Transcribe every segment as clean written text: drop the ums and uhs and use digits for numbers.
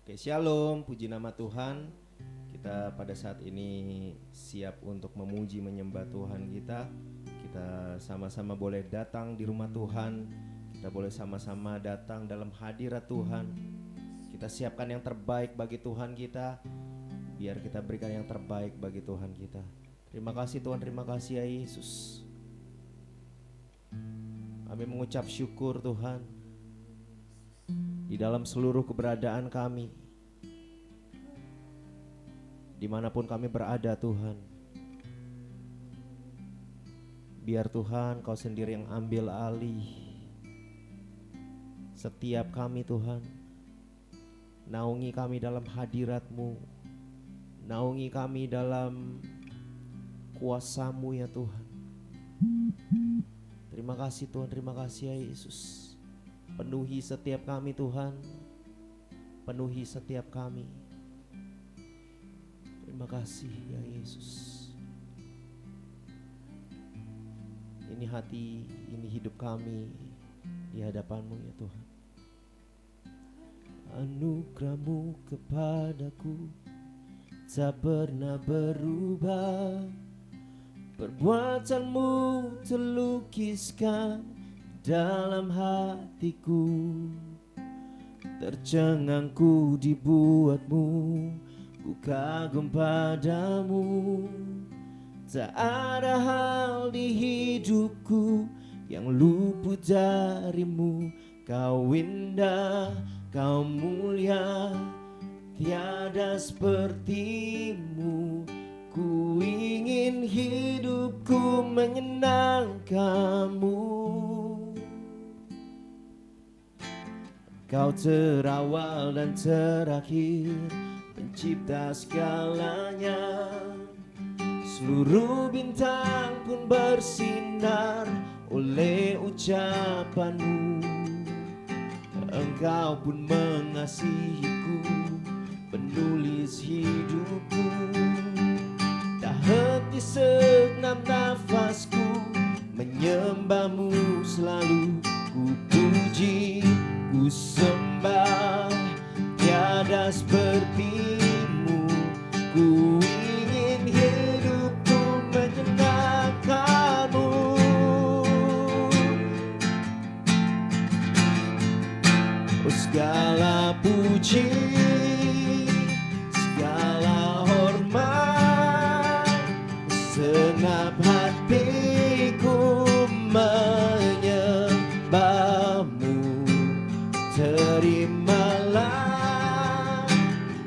Oke, shalom, puji nama Tuhan. Kita pada saat ini siap untuk memuji menyembah Tuhan kita. Kita sama-sama boleh datang di rumah Tuhan. Kita boleh sama-sama datang dalam hadirat Tuhan. Kita siapkan yang terbaik bagi Tuhan kita. Biar kita berikan yang terbaik bagi Tuhan kita. Terima kasih Tuhan, terima kasih ya Yesus. Kami mengucap syukur Tuhan di dalam seluruh keberadaan kami, dimanapun kami berada Tuhan. Biar Tuhan Kau sendiri yang ambil alih setiap kami Tuhan. Naungi kami dalam hadirat-Mu, naungi kami dalam kuasa-Mu ya Tuhan. Terima kasih Tuhan, terima kasih ya Yesus. Penuhi setiap kami Tuhan, penuhi setiap kami. Terima kasih ya Yesus. Ini hati, ini hidup kami di hadapan-Mu ya Tuhan. Anugerah-Mu kepadaku tak pernah berubah. Perbuatan-Mu terlukiskan dalam hatiku. Tercengang ku dibuat-Mu, ku kagum padamu. Tak ada hal di hidupku yang luput dari-Mu. Kau indah, Kau mulia, tiada seperti-Mu. Ku ingin hidupku menyenangkan-Mu. Kau terawal dan terakhir, pencipta segalanya. Seluruh bintang pun bersinar oleh ucapan-Mu. Engkau pun mengasihiku, penulis hidupku. Tak henti segenap nafasku, menyembah-Mu selalu. Ku puji, ku sembah, tiada seperti-Mu. Ku ingin hidupku menyenangkan-Mu. Oh, segala puji, segala hormat, segenap hatiku menyembah-Mu. Terimalah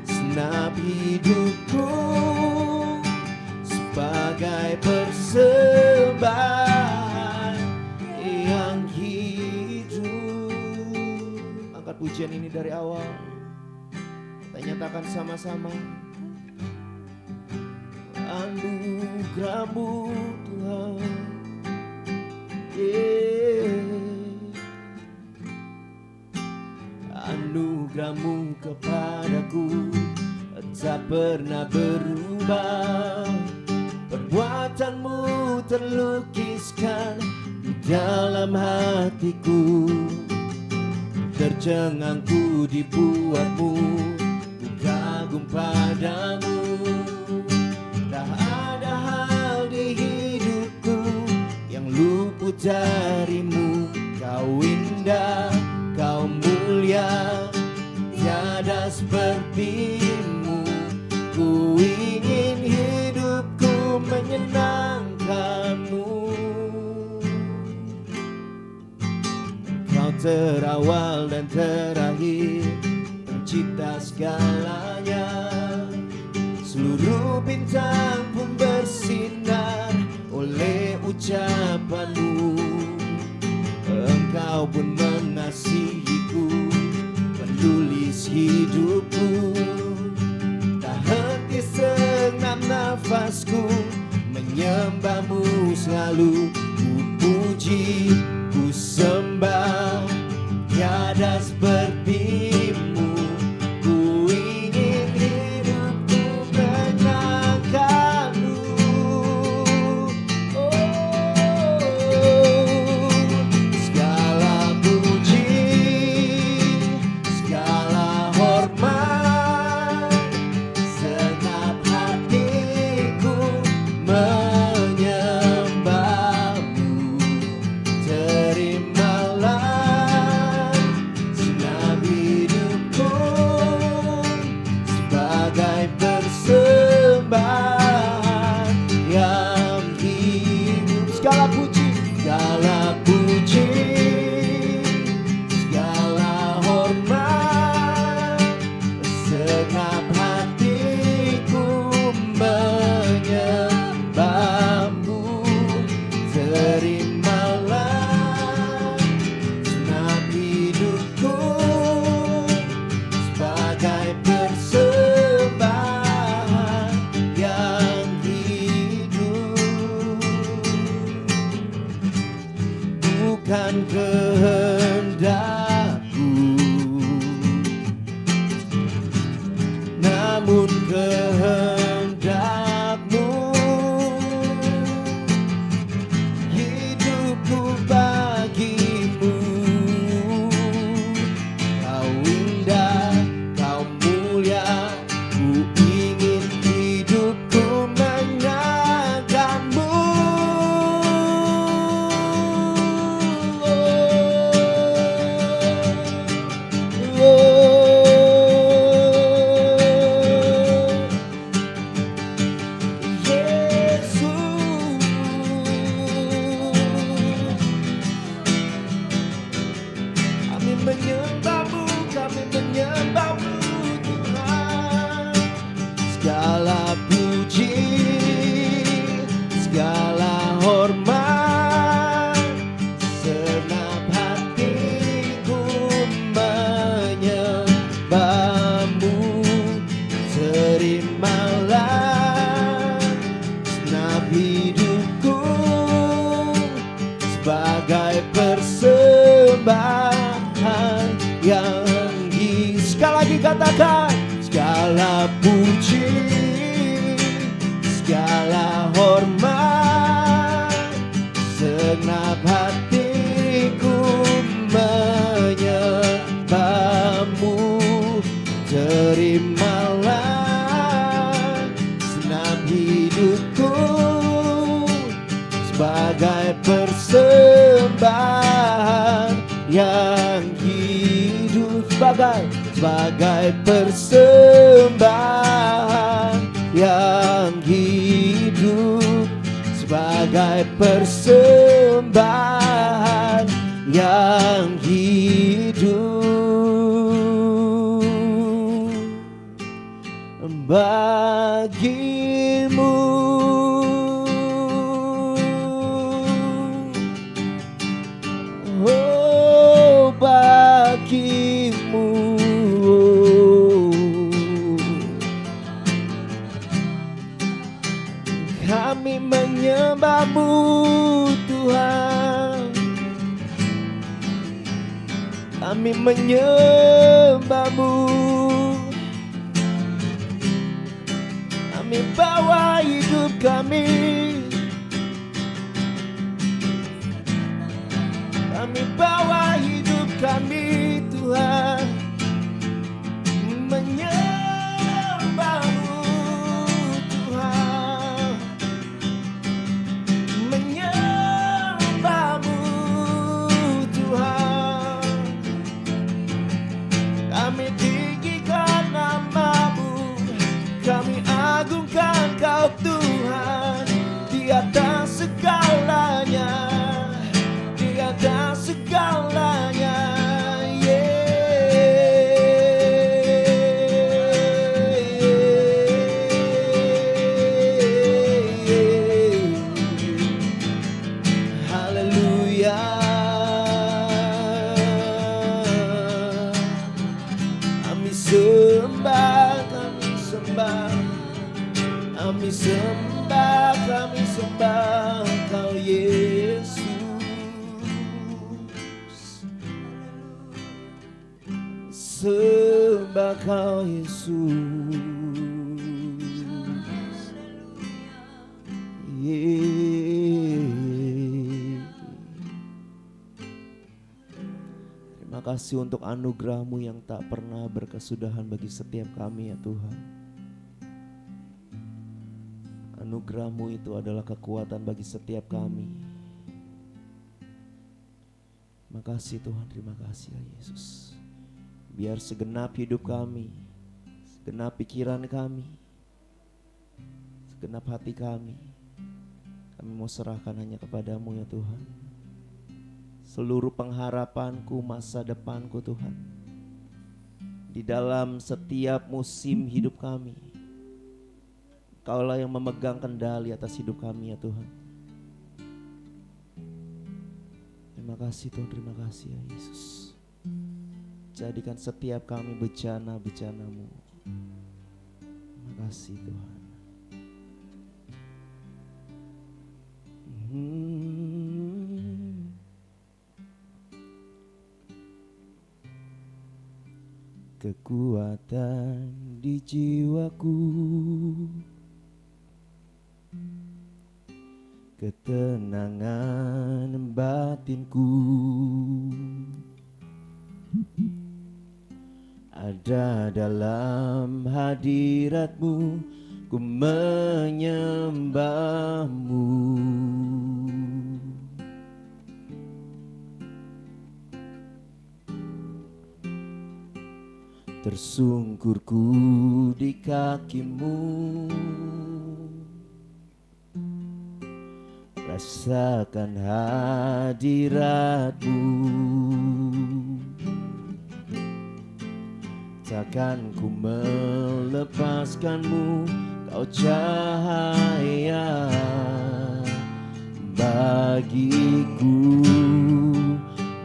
segenap hidupku sebagai persembahan yang hidup. Angkat pujian ini dari awal, kita nyatakan sama-sama. Anugerah-Mu Tuhan, anugerah-Mu kepadaku tak pernah berubah. Perbuatan-Mu terlukiskan di dalam hatiku. Tercengang ku dibuat-Mu, ku kagum padamu. Tak ada hal di hidupku yang luput dari-Mu. Kau indah, Kau mulia, tiada seperti-Mu. Ku ingin hidupku menyenangkan-Mu. Kau terawal dan terakhir, pencipta segalanya. Seluruh bintang pun bersinar oleh ucapan-Mu. Engkau pun mengasihiku, penulis hidupku. Tak henti segenap nafasku, menyembah-Mu selalu. Ku puji, ku sembah, tiada seperti-Mu. Ku ingin hidupku menyenangkan-Mu. Oh, segala puji, segala hormat, sebagai persembahan yang hidup, bukan kehendakku, namun kehendakmu. Hidupku bagimu, kau indah, kau mulia, ku ingin hidupku menyatakanmu. Menyembahmu, kami menyembahmu Tuhan. Segala puji, segala hormat, senap hatiku menyembahmu. Terimalah senap hidupku sebagai persembahan yang sekali lagi katakan, segala puji, segala hormat, senap hatiku menyembahmu. Terimalah senap hidupku sebagai persembahan yang hidup, sebagai persembahan yang hidup, sebagai persembahan yang hidup bagimu. Bagimu kami menyembahmu Tuhan, kami menyembahmu, kami bawa hidup kami, kami bawa hidup kami Tuhan, menyembahmu Tuhan, menyembahmu Tuhan. Kami tinggikan namamu, kami agungkan Kau Tuhan, di atas segalanya, di atas segalanya. Kami sembah Kau Yesus, sembah Kau Yesus. Terima kasih untuk anugerah-Mu yang tak pernah berkesudahan bagi setiap kami ya Tuhan. Anugerah-Mu itu adalah kekuatan bagi setiap kami. Terima kasih Tuhan, terima kasih ya Yesus. Biar segenap hidup kami, segenap pikiran kami, segenap hati kami mau serahkan hanya kepadamu ya Tuhan. Seluruh pengharapanku, masa depanku Tuhan, di dalam setiap musim hidup kami, Kaulah yang memegang kendali atas hidup kami ya Tuhan. Terima kasih Tuhan, terima kasih ya Yesus. jadikan setiap kami bejana-bejana-Mu. Terima kasih Tuhan. Kekuatan di jiwaku, ketenangan batinku, ada dalam hadirat-Mu, ku menyembah-Mu. Tersungkurku di kaki-Mu, rasakan hadirat-Mu. Takkan ku melepaskan-Mu, Kau cahaya bagiku.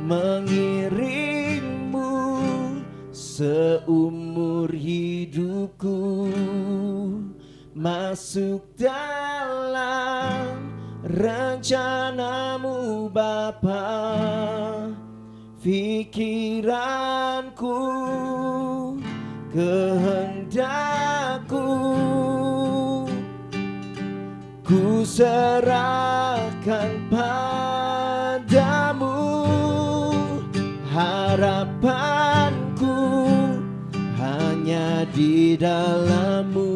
Mengiringmu seumur hidupku, masuk dalam rencana-Mu Bapa. Pikiranku, kehendakku, ku serahkan padamu. Harapanku hanya di dalam-Mu,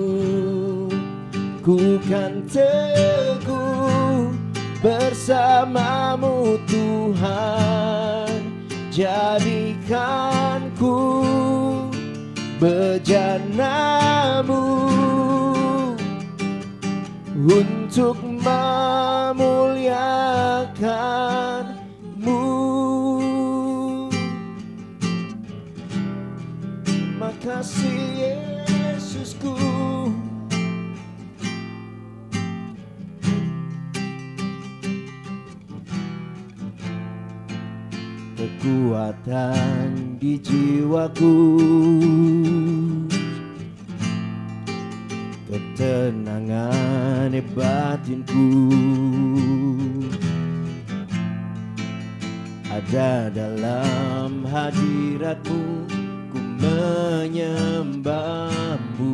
ku kan teguh bersama-Mu Tuhan. Jadikanku bejana-Mu untuk memuliakan-Mu. Makasih Yesusku. Kekuatan di jiwaku, ketenangan di batinku, ada dalam hadirat-Mu, ku menyembah-Mu.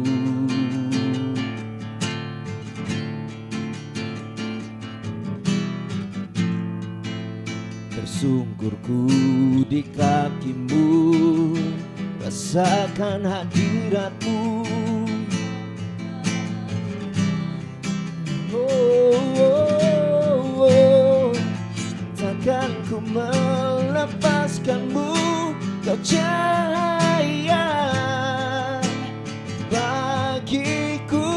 Tersungkurku di kaki-Mu, rasakan hadirat-Mu. Takkan ku melepaskan-Mu, Kau cahaya bagiku.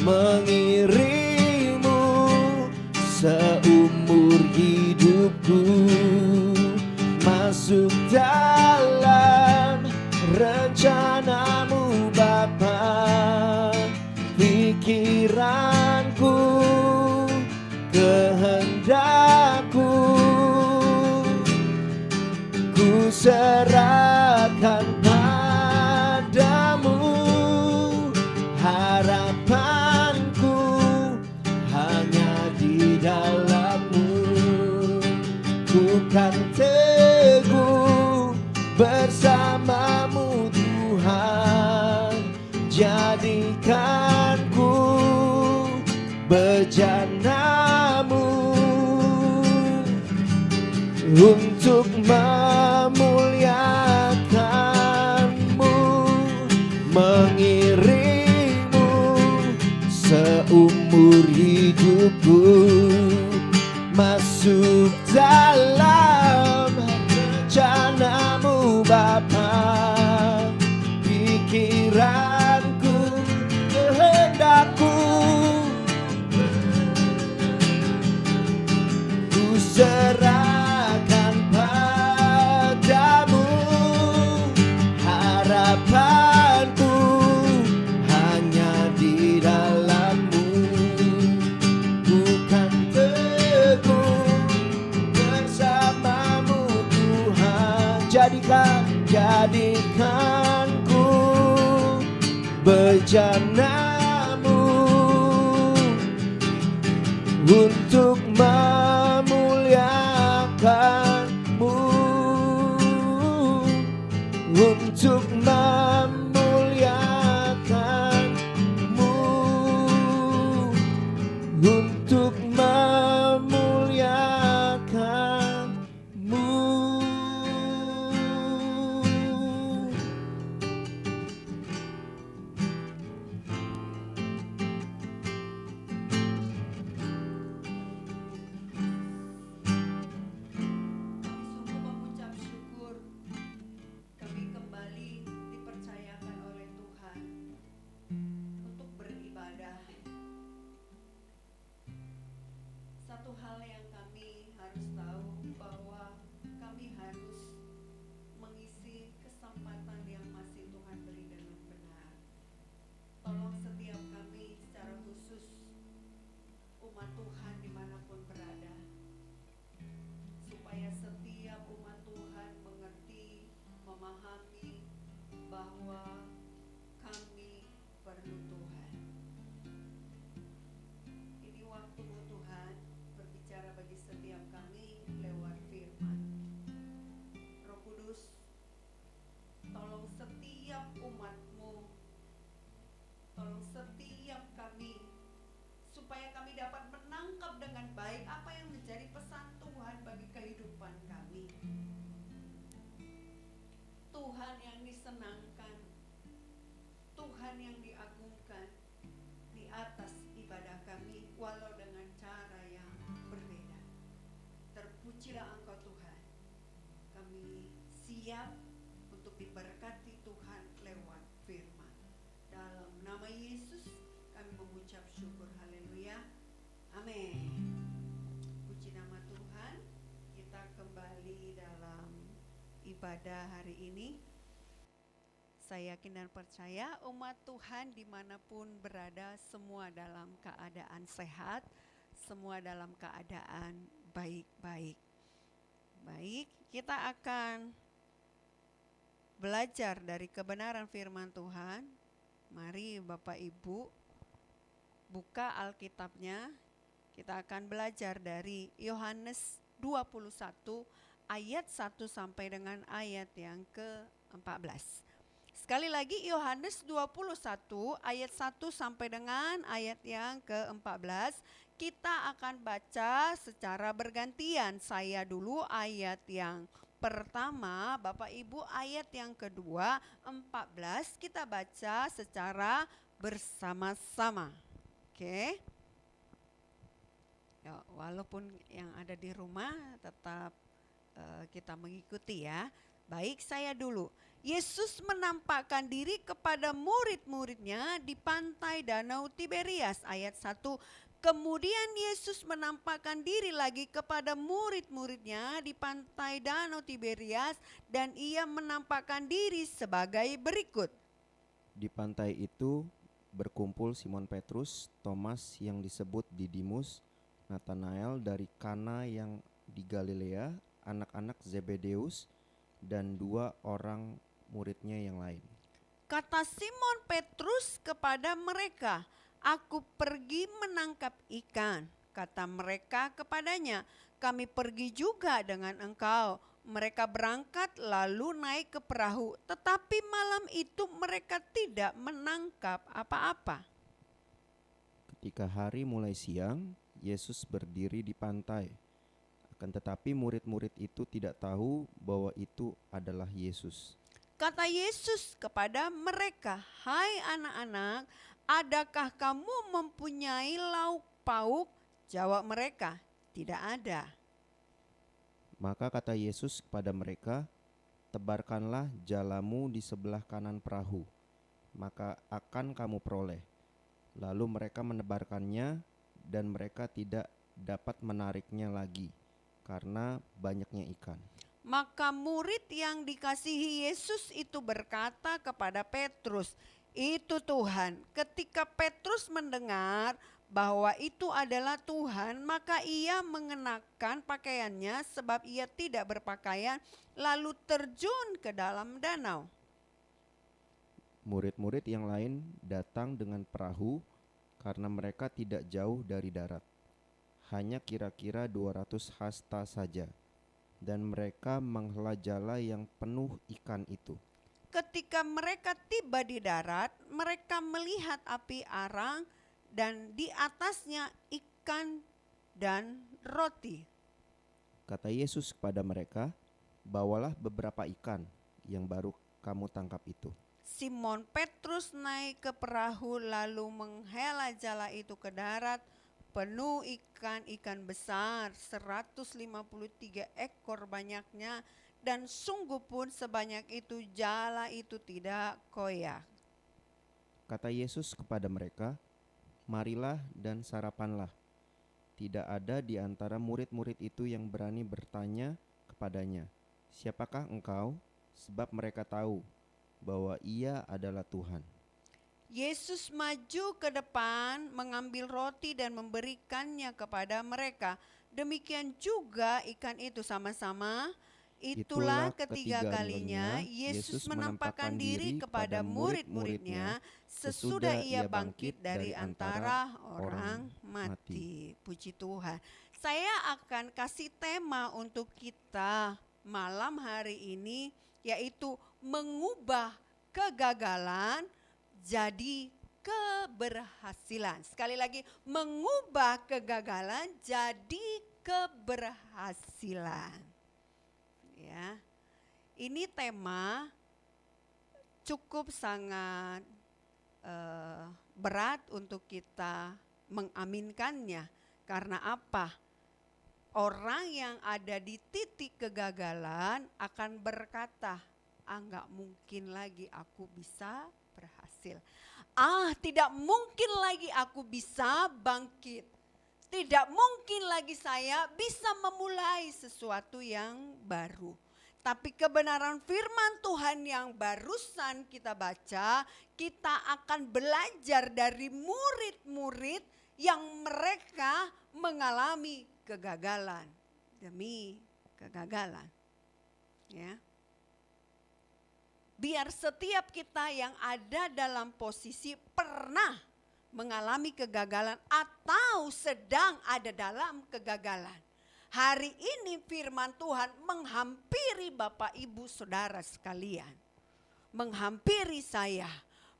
Mengiringmu seumur hidupku, masuk dalam rencana-Mu Bapa. Pikiranku, kehendakku, ku serahkan padamu. Harapanku hanya di dalam-Mu, ku kan teguh bersama-Mu Tuhan. Jadikanku bejana-Mu untuk memuliakan-Mu. Mengiringmu seumur hidupku, masuk dalam rencana-Mu Bapa. Pikiranku, kehendakku, ku serahkan padamu. Harapanku hanya di dalam-Mu, ku kan teguh bejanamu untuk memuliakanmu, untuk memuliakanmu, untuk memuliakanmu. Sungguh mengucap syukur kami kembali dipercayakan oleh Tuhan untuk beribadah. Satu hal yang kami harus tahu bahwa kami harus mengisi kesempatan yang masih Tuhan beri dengan benar. Tolong setiap kami secara khusus umat Tuhan dimanapun berada, supaya setiap umat Tuhan mengerti, memahami bahwa kami perlu Tuhan. Ini waktu Tuhan berbicara bagi setiap kami lewat firman. Roh Kudus, tolong setiap umat-Mu, tolong setiap kami, supaya kami dapat menangkap dengan baik apa yang menjadi pesan Tuhan bagi kehidupan kami. Tuhan yang disenangkan, Tuhan yang diagungkan di atas ibadah kami, walau dengan cara yang berbeda. Terpujilah Engkau Tuhan. Kami siap untuk diberkati Tuhan lewat firman. Dalam nama Yesus kami mengucap syukur. Haleluya. Amin. Puji nama Tuhan. Kita kembali dalam ibadah hari ini. Saya yakin dan percaya umat Tuhan dimanapun berada, semua dalam keadaan sehat, semua dalam keadaan baik-baik. Baik, kita akan belajar dari kebenaran firman Tuhan. Mari Bapak Ibu buka Alkitabnya. Kita akan belajar dari Yohanes 21 ayat 1 sampai dengan ayat yang ke-14. Sekali lagi Yohanes 21 ayat 1 sampai dengan ayat yang ke-14. Kita akan baca secara bergantian. Saya dulu ayat yang pertama, Bapak Ibu ayat yang kedua, 14 kita baca secara bersama-sama. Oke. Ya, walaupun yang ada di rumah tetap kita mengikuti ya. Baik, saya dulu. Yesus menampakkan diri kepada murid-muridnya di pantai Danau Tiberias ayat 1. Kemudian Yesus menampakkan diri lagi kepada murid-muridnya di pantai Danau Tiberias dan ia menampakkan diri sebagai berikut. Di pantai itu berkumpul Simon Petrus, Thomas yang disebut Didimus, Natanael dari Kana yang di Galilea, anak-anak Zebedeus, dan 2 orang muridnya yang lain. Kata Simon Petrus kepada mereka, "Aku pergi menangkap ikan." Kata mereka kepadanya, "Kami pergi juga dengan engkau." Mereka berangkat lalu naik ke perahu, tetapi malam itu mereka tidak menangkap apa-apa. Ketika hari mulai siang, Yesus berdiri di pantai. Akan tetapi murid-murid itu tidak tahu bahwa itu adalah Yesus. Kata Yesus kepada mereka, "Hai anak-anak, adakah kamu mempunyai lauk pauk?" Jawab mereka, "Tidak ada." Maka kata Yesus kepada mereka, "Tebarkanlah jalamu di sebelah kanan perahu, maka akan kamu peroleh." Lalu mereka menebarkannya dan mereka tidak dapat menariknya lagi karena banyaknya ikan. Maka murid yang dikasihi Yesus itu berkata kepada Petrus, "Itu Tuhan." Ketika Petrus mendengar bahwa itu adalah Tuhan, maka ia mengenakan pakaiannya sebab ia tidak berpakaian, lalu terjun ke dalam danau. Murid-murid yang lain datang dengan perahu karena mereka tidak jauh dari darat, hanya kira-kira 200 hasta saja, dan mereka menghela jala yang penuh ikan itu. Ketika mereka tiba di darat, mereka melihat api arang dan di atasnya ikan dan roti. Kata Yesus kepada mereka, "Bawalah beberapa ikan yang baru kamu tangkap itu." Simon Petrus naik ke perahu lalu menghela jala itu ke darat, penuh ikan-ikan besar, 153 ekor banyaknya, dan sungguh pun sebanyak itu jala itu tidak koyak. Kata Yesus kepada mereka, "Marilah dan sarapanlah." Tidak ada di antara murid-murid itu yang berani bertanya kepadanya, "Siapakah engkau?" Sebab mereka tahu bahwa Ia adalah Tuhan. Yesus maju ke depan, mengambil roti dan memberikannya kepada mereka. Demikian juga ikan itu sama-sama. Itulah ketiga kalinya Yesus menampakkan diri kepada murid-muridnya sesudah Ia bangkit dari antara orang mati. Puji Tuhan. Saya akan kasih tema untuk kita malam hari ini, yaitu mengubah kegagalan jadi keberhasilan. Sekali lagi, mengubah kegagalan jadi keberhasilan. Ya, ini tema cukup sangat berat untuk kita mengaminkannya. Karena apa? Orang yang ada di titik kegagalan akan berkata, "Nggak mungkin lagi aku bisa berhasil. Tidak mungkin lagi aku bisa bangkit. Tidak mungkin lagi saya bisa memulai sesuatu yang baru." Tapi kebenaran firman Tuhan yang barusan kita baca, kita akan belajar dari murid-murid yang mereka mengalami kegagalan demi kegagalan. Ya. Biar setiap kita yang ada dalam posisi pernah mengalami kegagalan atau sedang ada dalam kegagalan. Hari ini firman Tuhan menghampiri Bapak Ibu Saudara sekalian. Menghampiri saya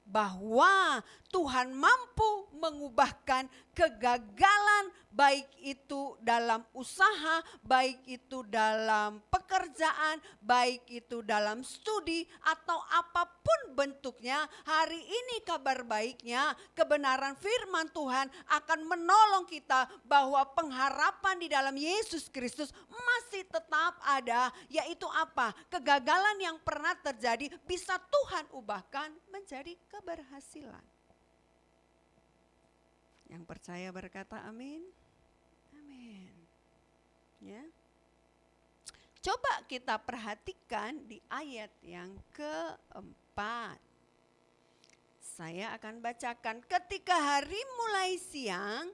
bahwa Tuhan mampu mengubahkan kegagalan, baik itu dalam usaha, baik itu dalam pekerjaan, baik itu dalam studi atau apapun bentuknya. Hari ini kabar baiknya, kebenaran firman Tuhan akan menolong kita bahwa pengharapan di dalam Yesus Kristus masih tetap ada, yaitu apa? Kegagalan yang pernah terjadi bisa Tuhan ubahkan menjadi keberhasilan. Yang percaya berkata amin. Amin. Ya. Coba kita perhatikan di ayat yang keempat. Saya akan bacakan. Ketika hari mulai siang,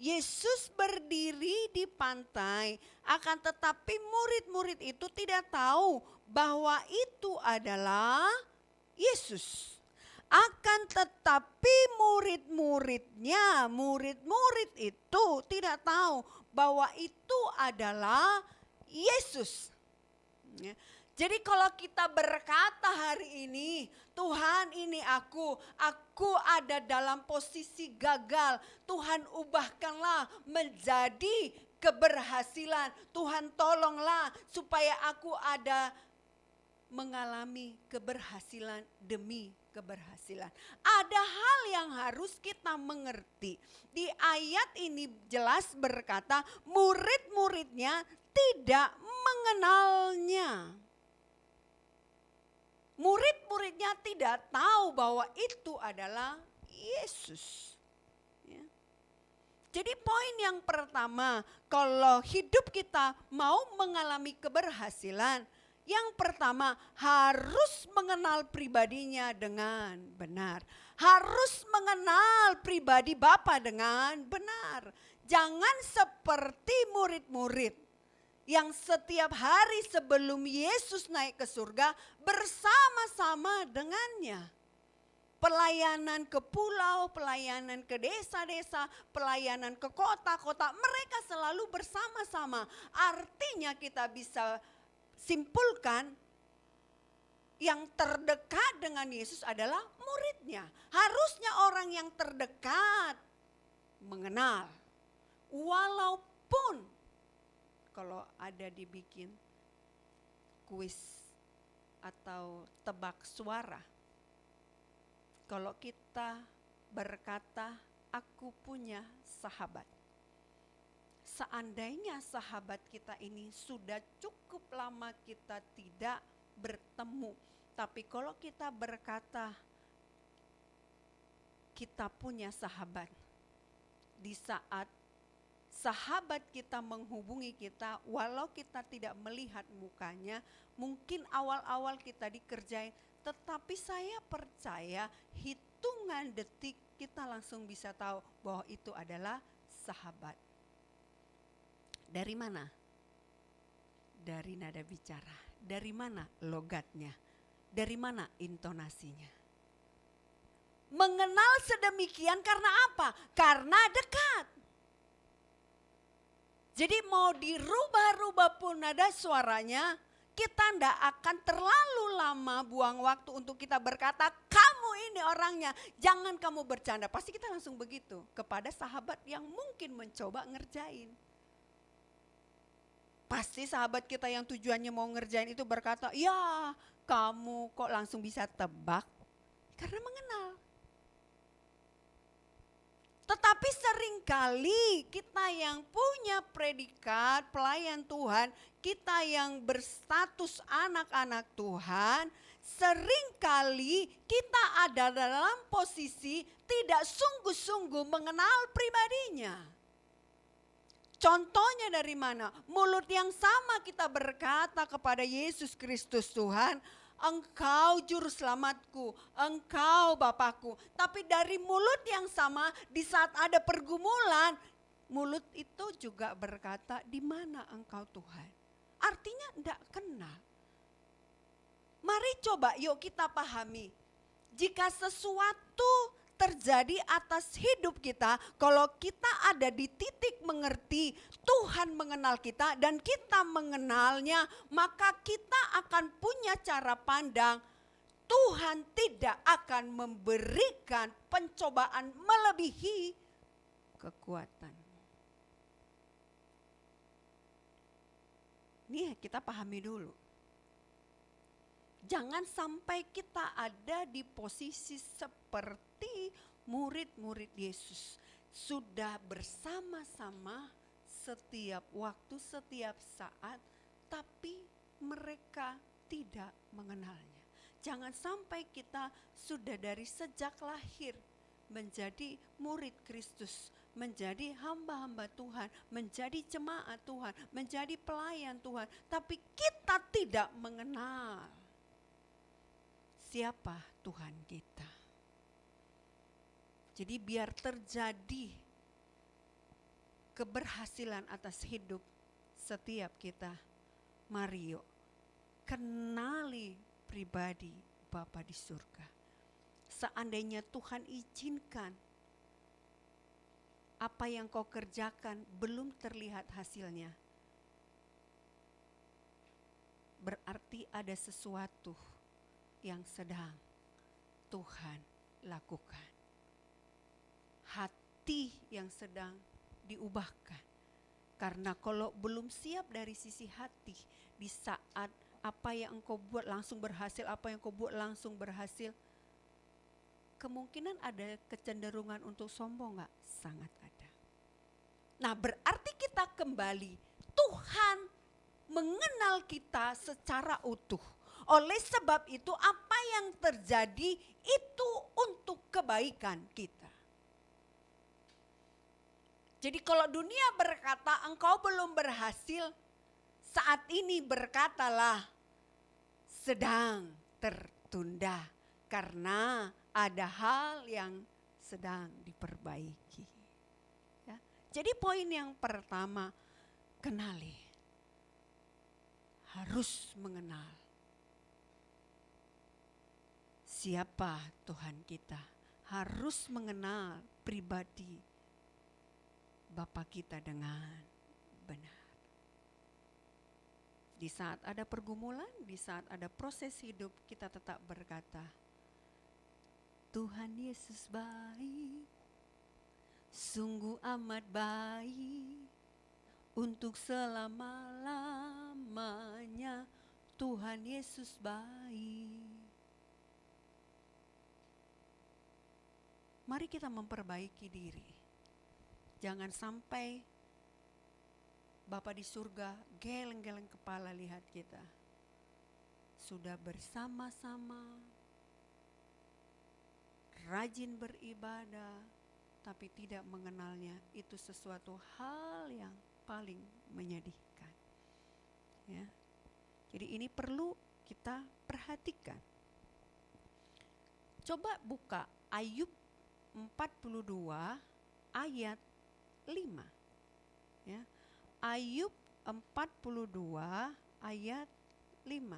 Yesus berdiri di pantai, akan tetapi murid-murid itu tidak tahu bahwa itu adalah Yesus. Akan tetapi murid murid itu tidak tahu bahwa itu adalah Yesus. Ya. Jadi kalau kita berkata hari ini, "Tuhan, ini aku ada dalam posisi gagal. Tuhan ubahkanlah menjadi keberhasilan. Tuhan tolonglah supaya aku ada mengalami keberhasilan demi keberhasilan." Ada hal yang harus kita mengerti. Di ayat ini jelas berkata murid-muridnya tidak mengenalnya. Murid-muridnya tidak tahu bahwa itu adalah Yesus. Ya. Jadi poin yang pertama, kalau hidup kita mau mengalami keberhasilan, yang pertama harus mengenal pribadinya dengan benar. Harus mengenal pribadi Bapa dengan benar. Jangan seperti murid-murid yang setiap hari sebelum Yesus naik ke surga bersama-sama dengannya. pelayanan ke pulau, pelayanan ke desa-desa, pelayanan ke kota-kota, mereka selalu bersama-sama. Artinya kita bisa simpulkan yang terdekat dengan Yesus adalah muridnya. Harusnya orang yang terdekat mengenal. Walaupun kalau ada dibikin kuis atau tebak suara, kalau kita berkata, aku punya sahabat. Seandainya sahabat kita ini sudah cukup lama kita tidak bertemu. Tapi kalau kita berkata, kita punya sahabat. Di saat sahabat kita menghubungi kita, walau kita tidak melihat mukanya, mungkin awal-awal kita dikerjain, tetapi saya percaya hitungan detik kita langsung bisa tahu bahwa itu adalah sahabat. Dari mana? Dari nada bicara. Dari mana logatnya? Dari mana intonasinya? Mengenal sedemikian karena apa? Karena dekat. Jadi mau dirubah-rubah pun nada suaranya, kita tidak akan terlalu lama buang waktu untuk kita berkata, kamu ini orangnya, jangan kamu bercanda. Pasti kita langsung begitu kepada sahabat yang mungkin mencoba ngerjain. Pasti sahabat kita yang tujuannya mau ngerjain itu berkata, ya kamu kok langsung bisa tebak? Karena mengenal. Tetapi seringkali kita yang punya predikat pelayan Tuhan, kita yang berstatus anak-anak Tuhan, seringkali kita ada dalam posisi tidak sungguh-sungguh mengenal pribadinya. Contohnya dari mana? Mulut yang sama kita berkata kepada Yesus Kristus Tuhan, Engkau juru selamatku, Engkau Bapakku. Tapi dari mulut yang sama di saat ada pergumulan, mulut itu juga berkata, di mana Engkau Tuhan? Artinya tidak kenal. Mari coba yuk kita pahami. Jika sesuatu terjadi atas hidup kita, kalau kita ada di titik mengerti Tuhan mengenal kita dan kita mengenalnya, maka kita akan punya cara pandang Tuhan tidak akan memberikan pencobaan melebihi kekuatan. Nih kita pahami dulu. Jangan sampai kita ada di posisi seperti murid-murid Yesus. Sudah bersama-sama setiap waktu, setiap saat, tapi mereka tidak mengenalnya. Jangan sampai kita sudah dari sejak lahir menjadi murid Kristus, menjadi hamba-hamba Tuhan, menjadi jemaat Tuhan, menjadi pelayan Tuhan, tapi kita tidak mengenal siapa Tuhan kita. Jadi biar terjadi keberhasilan atas hidup setiap kita, mari yuk kenali pribadi Bapa di surga. Seandainya Tuhan izinkan apa yang kau kerjakan belum terlihat hasilnya, berarti ada sesuatu yang sedang Tuhan lakukan. Hati yang sedang diubahkan. Karena kalau belum siap dari sisi hati, di saat apa yang engkau buat langsung berhasil, apa yang engkau buat langsung berhasil, kemungkinan ada kecenderungan untuk sombong gak? Sangat ada. Nah berarti kita kembali, Tuhan mengenal kita secara utuh. Oleh sebab itu apa yang terjadi itu untuk kebaikan kita. Jadi kalau dunia berkata engkau belum berhasil, saat ini berkatalah sedang tertunda karena ada hal yang sedang diperbaiki. Ya. Jadi poin yang pertama, kenali. Harus mengenal siapa Tuhan kita, harus mengenal pribadi Bapa kita dengan benar. Di saat ada pergumulan, di saat ada proses hidup, kita tetap berkata, Tuhan Yesus baik, sungguh amat baik, untuk selama-lamanya Tuhan Yesus baik. Mari kita memperbaiki diri. Jangan sampai Bapa di surga geleng-geleng kepala lihat kita. Sudah bersama-sama, rajin beribadah, tapi tidak mengenalnya. Itu sesuatu hal yang paling menyedihkan. Ya. Jadi ini perlu kita perhatikan. Coba buka Ayub 42 ayat 5. Ya. Ayub 42 ayat 5.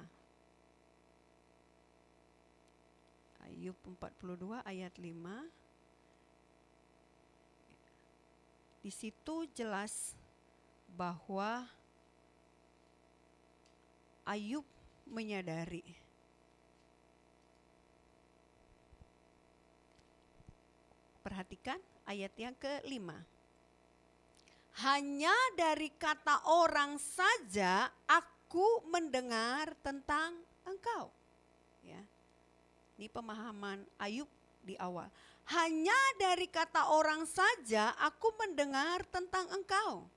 Ayub 42 ayat 5. Di situ jelas bahwa Ayub menyadari perhatikan ayat yang ke-5. Hanya dari kata orang saja aku mendengar tentang engkau. Ya. Ini pemahaman Ayub di awal. Hanya dari kata orang saja aku mendengar tentang engkau.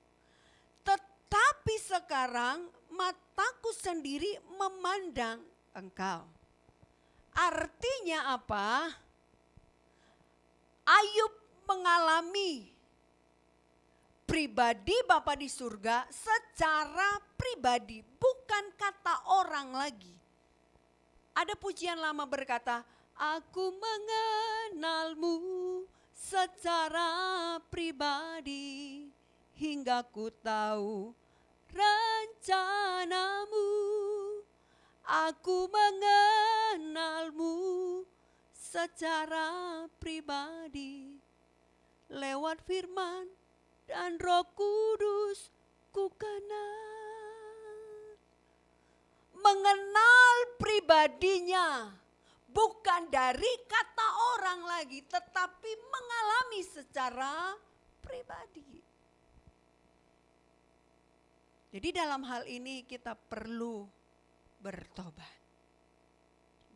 Tetapi sekarang mataku sendiri memandang engkau. Artinya apa? Ayub mengalami pribadi Bapa di surga secara pribadi, bukan kata orang lagi. Ada pujian lama berkata, aku mengenalmu secara pribadi hingga ku tahu rencanamu. Aku mengenalmu secara pribadi lewat firman dan Roh Kudus ku kenal. Mengenal pribadinya bukan dari kata orang lagi, tetapi mengalami secara pribadi. Jadi dalam hal ini kita perlu bertobat.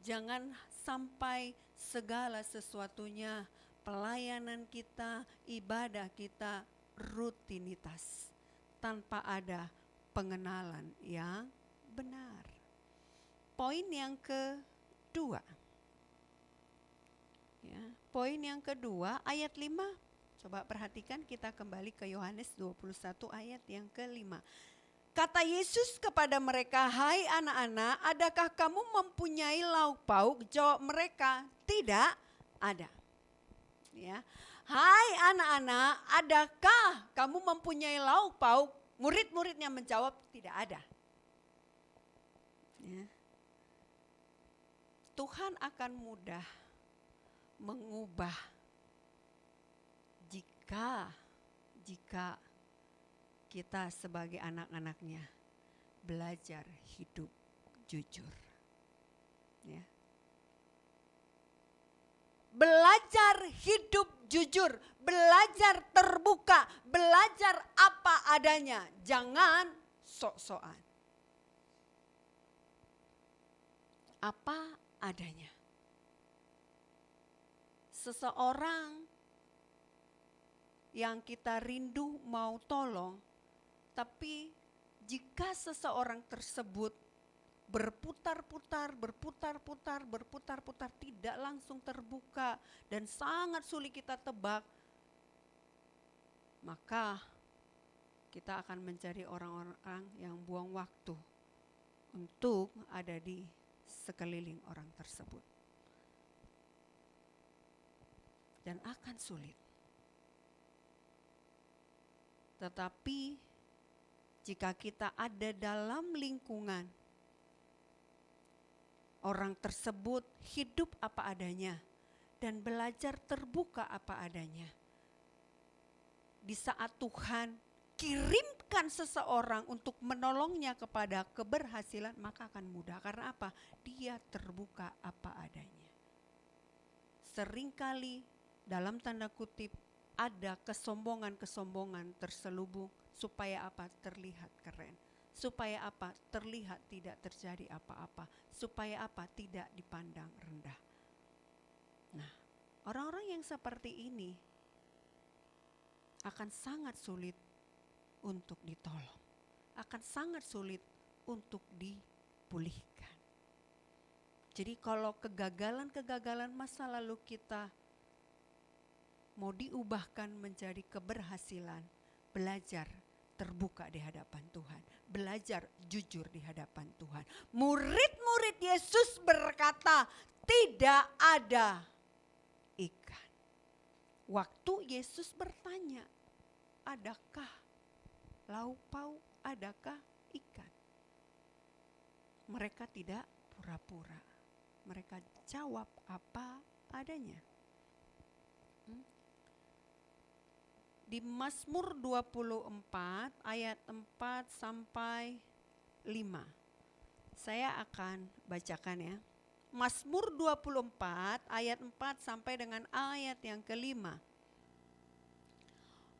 Jangan sampai segala sesuatunya, pelayanan kita, ibadah kita, rutinitas tanpa ada pengenalan yang benar. Poin yang kedua. Ya, poin yang kedua ayat 5. Coba perhatikan, kita kembali ke Yohanes 21 ayat yang ke-5. Kata Yesus kepada mereka, hai anak-anak, adakah kamu mempunyai lauk pauk? Jawab mereka, tidak ada. Ya. Hai anak-anak, adakah kamu mempunyai lauk pauk? Murid-muridnya menjawab, tidak ada. Ya. Tuhan akan mudah mengubah jika kita sebagai anak-anaknya belajar hidup jujur. Ya. Belajar hidup jujur, belajar terbuka, belajar apa adanya, jangan sok-sokan. Apa adanya. Seseorang yang kita rindu mau tolong, tapi jika seseorang tersebut berputar-putar, tidak langsung terbuka dan sangat sulit kita tebak, maka kita akan mencari orang-orang yang buang waktu untuk ada di sekeliling orang tersebut. Dan akan sulit. Tetapi jika kita ada dalam lingkungan orang tersebut hidup apa adanya dan belajar terbuka apa adanya. Di saat Tuhan kirimkan seseorang untuk menolongnya kepada keberhasilan, maka akan mudah. Karena apa? Dia terbuka apa adanya. Seringkali dalam tanda kutip ada kesombongan-kesombongan terselubung supaya apa? Terlihat keren. Supaya apa? Terlihat tidak terjadi apa-apa. Supaya apa? Tidak dipandang rendah. Nah, orang-orang yang seperti ini akan sangat sulit untuk ditolong. Akan sangat sulit untuk dipulihkan. Jadi kalau kegagalan-kegagalan masa lalu kita mau diubahkan menjadi keberhasilan, belajar terbuka di hadapan Tuhan. Belajar jujur di hadapan Tuhan. Murid-murid Yesus berkata, tidak ada ikan. Waktu Yesus bertanya, adakah lauk pauk, adakah ikan? Mereka tidak pura-pura. Mereka jawab apa adanya. Di Mazmur 24 ayat 4 sampai 5. Saya akan bacakan ya. Mazmur 24 ayat 4 sampai dengan ayat yang kelima.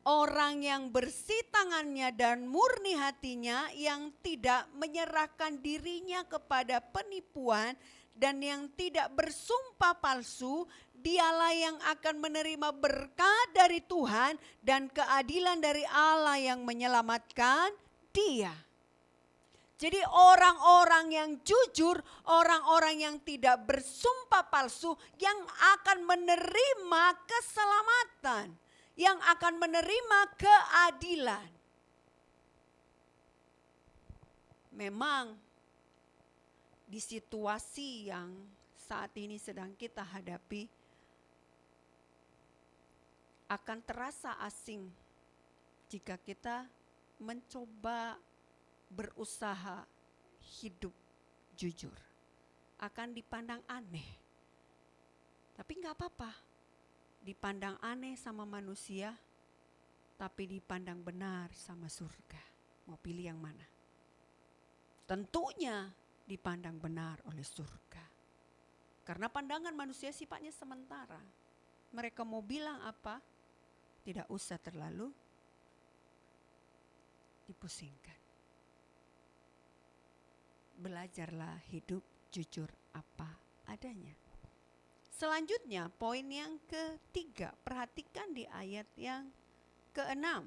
Orang yang bersih tangannya dan murni hatinya, yang tidak menyerahkan dirinya kepada penipuan dan yang tidak bersumpah palsu, dialah yang akan menerima berkat dari Tuhan dan keadilan dari Allah yang menyelamatkan dia. Jadi orang-orang yang jujur, orang-orang yang tidak bersumpah palsu, yang akan menerima keselamatan, yang akan menerima keadilan. Memang di situasi yang saat ini sedang kita hadapi akan terasa asing jika kita mencoba berusaha hidup jujur. Akan dipandang aneh. Tapi gak apa-apa. Dipandang aneh sama manusia, tapi dipandang benar sama surga. Mau pilih yang mana? Tentunya dipandang benar oleh surga. Karena pandangan manusia sifatnya sementara. Mereka mau bilang apa, tidak usah terlalu dipusingkan. Belajarlah hidup jujur apa adanya. Selanjutnya poin yang ketiga, perhatikan di ayat yang ke-6.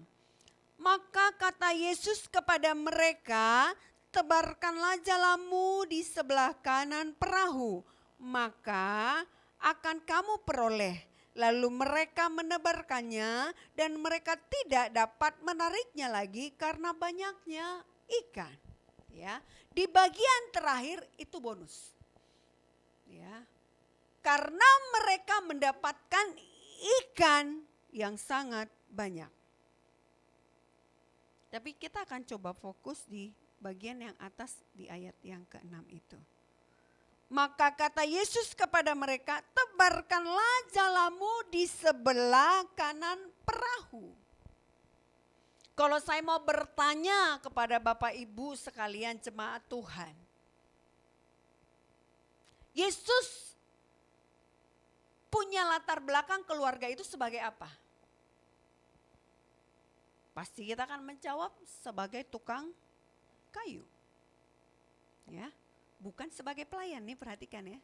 Maka kata Yesus kepada mereka, tebarkanlah jalamu di sebelah kanan perahu, maka akan kamu peroleh. Lalu mereka menebarkannya dan mereka tidak dapat menariknya lagi karena banyaknya ikan. Ya, di bagian terakhir itu bonus. Ya. Karena mereka mendapatkan ikan yang sangat banyak. Tapi kita akan coba fokus di bagian yang atas di ayat yang ke-6 itu. Maka kata Yesus kepada mereka, tebarkanlah jalamu di sebelah kanan perahu. Kalau saya mau bertanya kepada Bapak Ibu sekalian jemaat Tuhan. Yesus punya latar belakang keluarga itu sebagai apa? Pasti kita akan menjawab sebagai tukang kayu. Ya, bukan sebagai pelayan nih, perhatikan ya.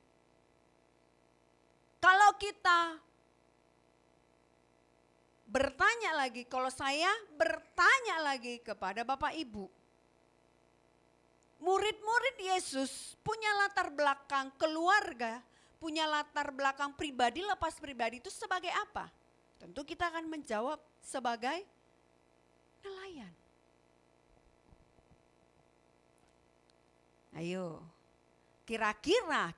Kalau kita bertanya lagi, kalau saya bertanya lagi kepada Bapak Ibu. Murid-murid Yesus punya latar belakang keluarga, punya latar belakang pribadi, lepas pribadi itu sebagai apa? Tentu kita akan menjawab sebagai nelayan. Ayo, kira-kira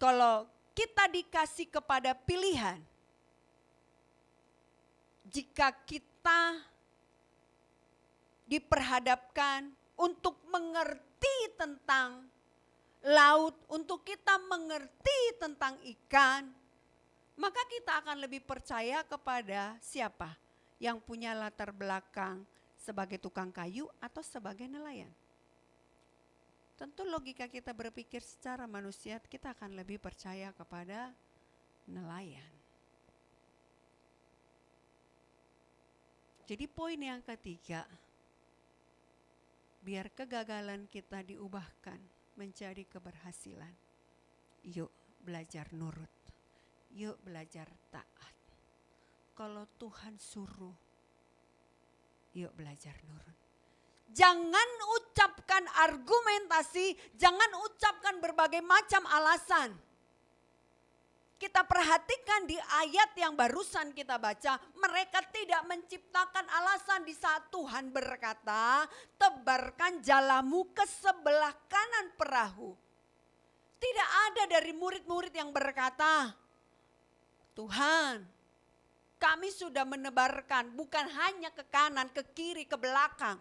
kalau kita dikasih kepada pilihan, jika kita diperhadapkan untuk mengerti tentang laut, untuk kita mengerti tentang ikan, maka kita akan lebih percaya kepada siapa yang punya latar belakang sebagai tukang kayu atau sebagai nelayan. Tentu logika kita berpikir secara manusia, kita akan lebih percaya kepada nelayan. Jadi poin yang ketiga, biar kegagalan kita diubahkan menjadi keberhasilan. Yuk belajar nurut, yuk belajar taat. Kalau Tuhan suruh, yuk belajar nurut. Jangan ucapkan argumentasi, jangan ucapkan berbagai macam alasan. Kita perhatikan di ayat yang barusan kita baca, mereka tidak menciptakan alasan di saat Tuhan berkata, tebarkan jalamu ke sebelah kanan perahu. Tidak ada dari murid-murid yang berkata, Tuhan, kami sudah menebarkan bukan hanya ke kanan, ke kiri, ke belakang.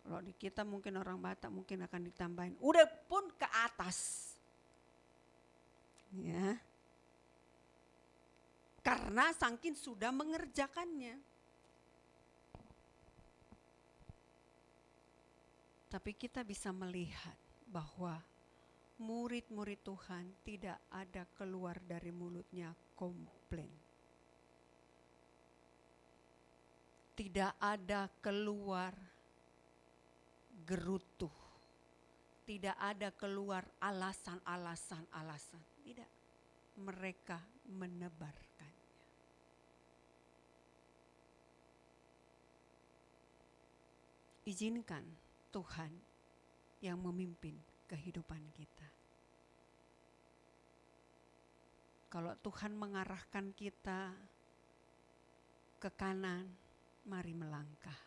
Kalau di kita mungkin orang Batak mungkin akan ditambahin, udah pun ke atas. Ya. Karena saking sudah mengerjakannya. Tapi kita bisa melihat bahwa murid-murid Tuhan tidak ada keluar dari mulutnya komplain. Tidak ada keluar gerutu. Tidak ada keluar alasan-alasan. Tidak, mereka menebarkannya. Izinkan Tuhan yang memimpin kehidupan kita. Kalau Tuhan mengarahkan kita ke kanan, mari melangkah.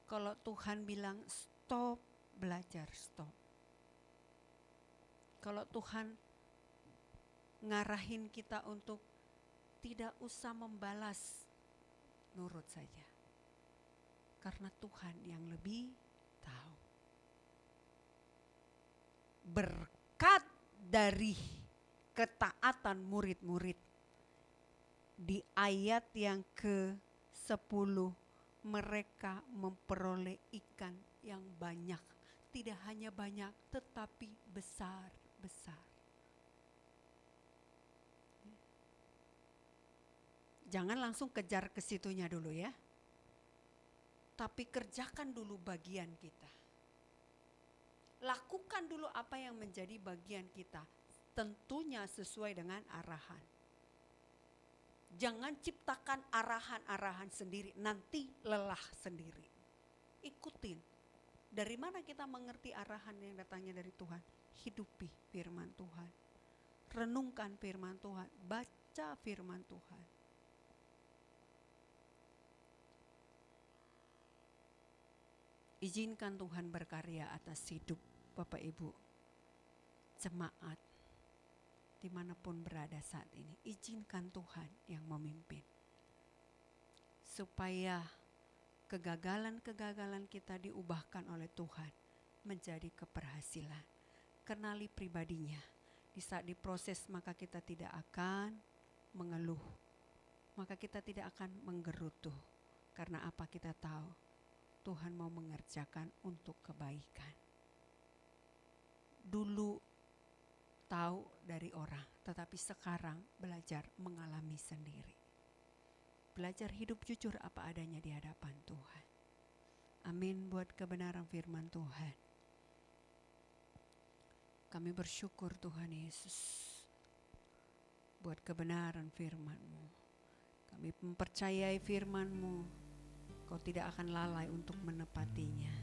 Kalau Tuhan bilang stop, belajar stop. Kalau Tuhan ngarahin kita untuk tidak usah membalas, nurut saja. Karena Tuhan yang lebih tahu. Berkat dari ketaatan murid-murid di ayat yang ke-10, mereka memperoleh ikan yang banyak. Tidak hanya banyak tetapi besar-besar. Jangan langsung kejar ke situnya dulu ya. Tapi kerjakan dulu bagian kita. Lakukan dulu apa yang menjadi bagian kita. Tentunya sesuai dengan arahan. Jangan ciptakan arahan-arahan sendiri. Nanti lelah sendiri. Ikutin. Dari mana kita mengerti arahan yang datangnya dari Tuhan? Hidupi firman Tuhan. Renungkan firman Tuhan. Baca firman Tuhan. Izinkan Tuhan berkarya atas hidup Bapak Ibu, jemaat, dimanapun berada saat ini. Izinkan Tuhan yang memimpin. Supaya kegagalan-kegagalan kita diubahkan oleh Tuhan menjadi keberhasilan. Kenali pribadinya. Di saat diproses maka kita tidak akan mengeluh. Maka kita tidak akan menggerutu. Karena apa kita tahu? Tuhan mau mengerjakan untuk kebaikan. Dulu tahu dari orang, tetapi sekarang belajar mengalami sendiri. Belajar hidup jujur apa adanya di hadapan Tuhan. Amin buat kebenaran firman Tuhan. Kami bersyukur Tuhan Yesus buat kebenaran firman-Mu. Kami mempercayai firman-Mu. Kau tidak akan lalai untuk menepatinya.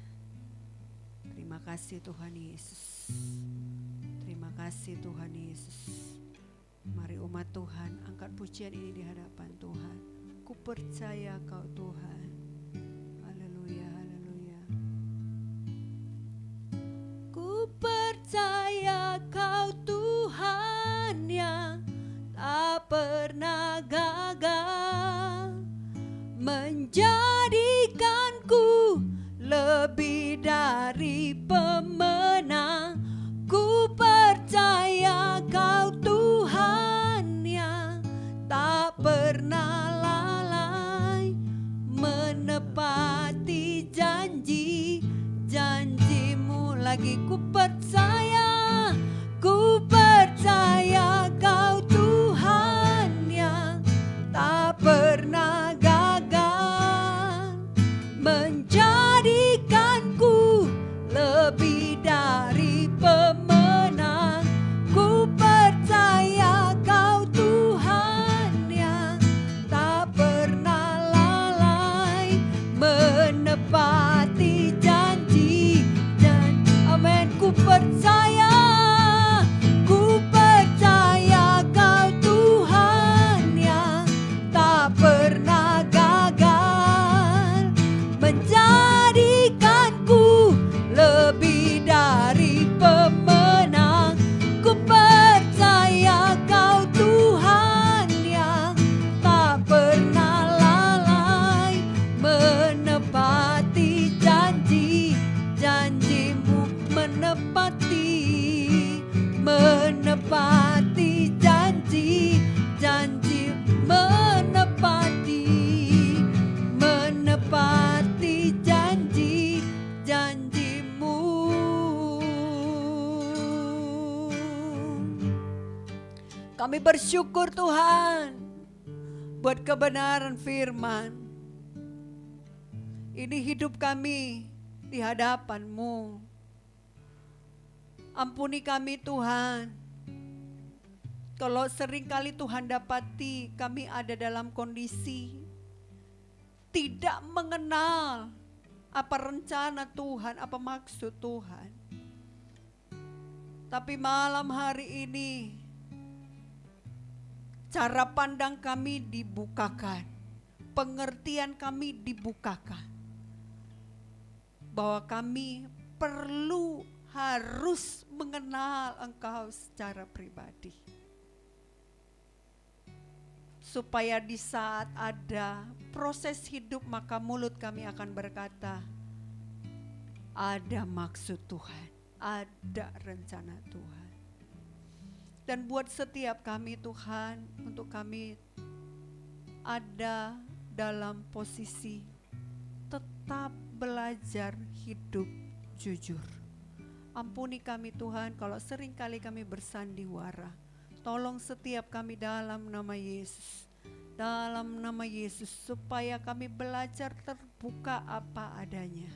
Terima kasih Tuhan Yesus. Terima kasih Tuhan Yesus. Mari umat Tuhan angkat pujian ini di hadapan Tuhan. Ku percaya Kau Tuhan. Haleluya, haleluya. Ku percaya Kau Tuhan yang tak pernah gagal menjadikanku lebih lagi. Ku percaya Kau Tuhan yang tak pernah gagal, menjadikanku lebih dari pemenang. Ku percaya Kau Tuhan yang tak pernah lalai, menepati janji. Amin. Ku percaya Kau Tuhan yang tak pernah gagal, menjadikanku lebih dari pemenang. Ku percaya Kau Tuhan yang tak pernah lalai, menepati janji-janjimu, menepati janji, menepati janji-janjimu. Kami bersyukur Tuhan buat kebenaran firman. Ini hidup kami di hadapan-Mu. Ampuni kami Tuhan, kalau seringkali Tuhan dapati kami ada dalam kondisi tidak mengenal apa rencana Tuhan, apa maksud Tuhan. Tapi malam hari ini cara pandang kami dibukakan, pengertian kami dibukakan, bahwa kami harus mengenal Engkau secara pribadi. Supaya di saat ada proses hidup, maka mulut kami akan berkata, ada maksud Tuhan, ada rencana Tuhan. Dan buat setiap kami Tuhan, untuk kami ada dalam posisi tetap belajar hidup jujur. Ampuni kami Tuhan kalau seringkali kami bersandiwara. Tolong setiap kami dalam nama Yesus. Dalam nama Yesus, supaya kami belajar terbuka apa adanya.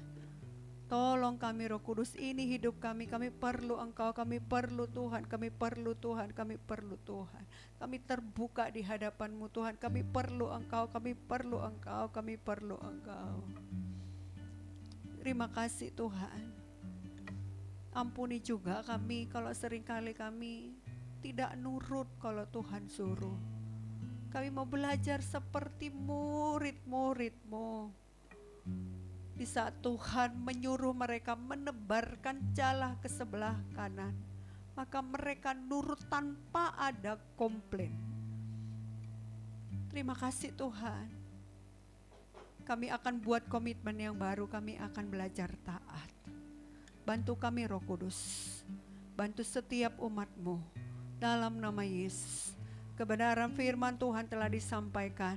Tolong kami Roh Kudus, ini hidup kami perlu Engkau, kami perlu Tuhan, kami perlu Tuhan, kami perlu Tuhan. Kami terbuka di hadapan-Mu Tuhan, kami perlu Engkau, kami perlu Engkau, kami perlu Engkau. Terima kasih Tuhan. Ampuni juga kami kalau seringkali kami tidak nurut kalau Tuhan suruh. Kami mau belajar seperti murid-murid-Mu. Di saat Tuhan menyuruh mereka menebarkan jala ke sebelah kanan, maka mereka nurut tanpa ada komplain. Terima kasih Tuhan. Kami akan buat komitmen yang baru, kami akan belajar taat. Bantu kami Roh Kudus, bantu setiap umat-Mu dalam nama Yesus. Kebenaran firman Tuhan telah disampaikan.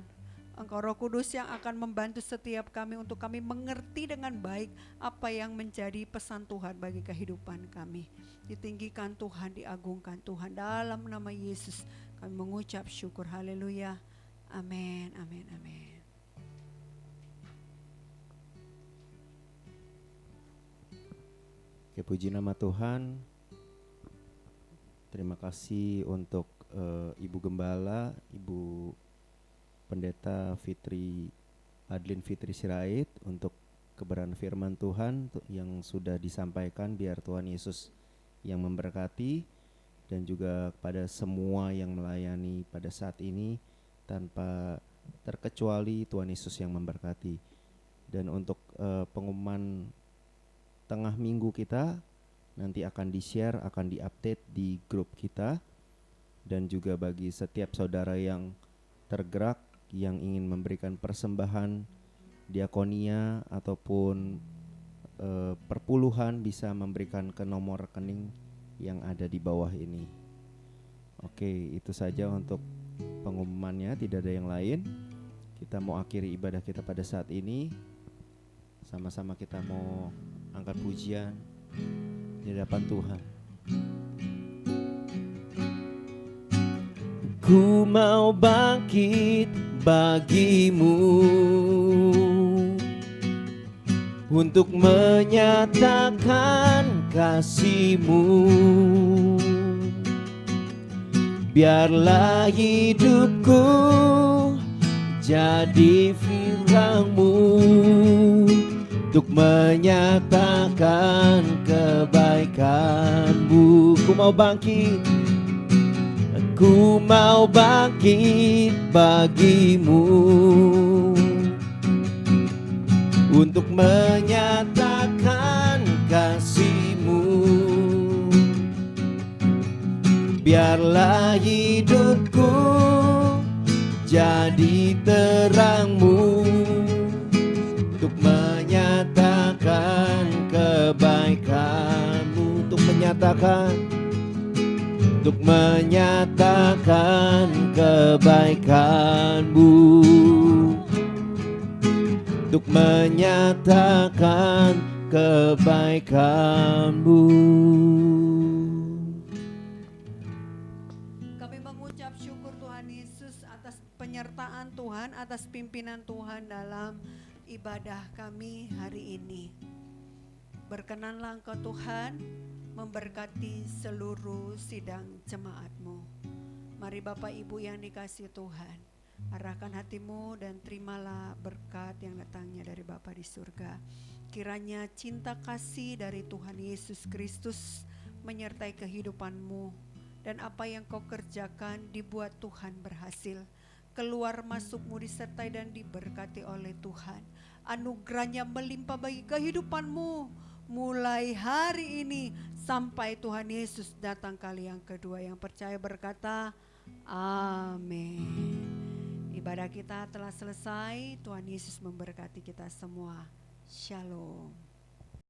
Engkau Roh Kudus yang akan membantu setiap kami untuk kami mengerti dengan baik apa yang menjadi pesan Tuhan bagi kehidupan kami. Ditinggikan Tuhan, diagungkan Tuhan, dalam nama Yesus kami mengucap syukur. Haleluya. Amin, amin, amin. Oke, puji nama Tuhan. Terima kasih untuk Ibu Gembala, Ibu Pendeta Adlin Fitri Sirait untuk kebenaran firman Tuhan yang sudah disampaikan. Biar Tuhan Yesus yang memberkati, dan juga kepada semua yang melayani pada saat ini tanpa terkecuali, Tuhan Yesus yang memberkati. Dan untuk pengumuman tengah minggu kita nanti akan di-share, akan di-update di grup kita. Dan juga bagi setiap saudara yang tergerak, yang ingin memberikan persembahan diakonia ataupun perpuluhan, bisa memberikan ke nomor rekening yang ada di bawah ini. Oke, itu saja untuk pengumumannya, tidak ada yang lain. Kita mau akhiri ibadah kita pada saat ini. Sama-sama kita mau angkat pujian. di hadapan Tuhan. Ku mau bangkit bagimu untuk menyatakan kasih-Mu. Biarlah hidupku jadi firman-Mu untuk menyatakan kebaikan-Mu. Ku mau bangkit, ku mau bangkit bagimu untuk menyatakan kasih-Mu. Biarlah hidupku jadi terang-Mu untuk menyatakan kebaikan-Mu, untuk menyatakan kebaikan-Mu, untuk menyatakan kebaikan-Mu. Kami mengucap syukur Tuhan Yesus atas penyertaan Tuhan, atas pimpinan Tuhan dalam ibadah kami hari ini. Berkenanlah Engkau Tuhan memberkati seluruh sidang jemaat-Mu. Mari Bapak Ibu yang dikasihi Tuhan, arahkan hatimu dan terimalah berkat yang datangnya dari Bapa di surga. Kiranya cinta kasih dari Tuhan Yesus Kristus menyertai kehidupanmu, dan apa yang kau kerjakan dibuat Tuhan berhasil. Keluar masukmu disertai dan diberkati oleh Tuhan. Anugerahnya melimpah bagi kehidupanmu mulai hari ini sampai Tuhan Yesus datang kali yang kedua. Yang percaya berkata amin. Ibadah kita telah selesai. Tuhan Yesus memberkati kita semua. Shalom.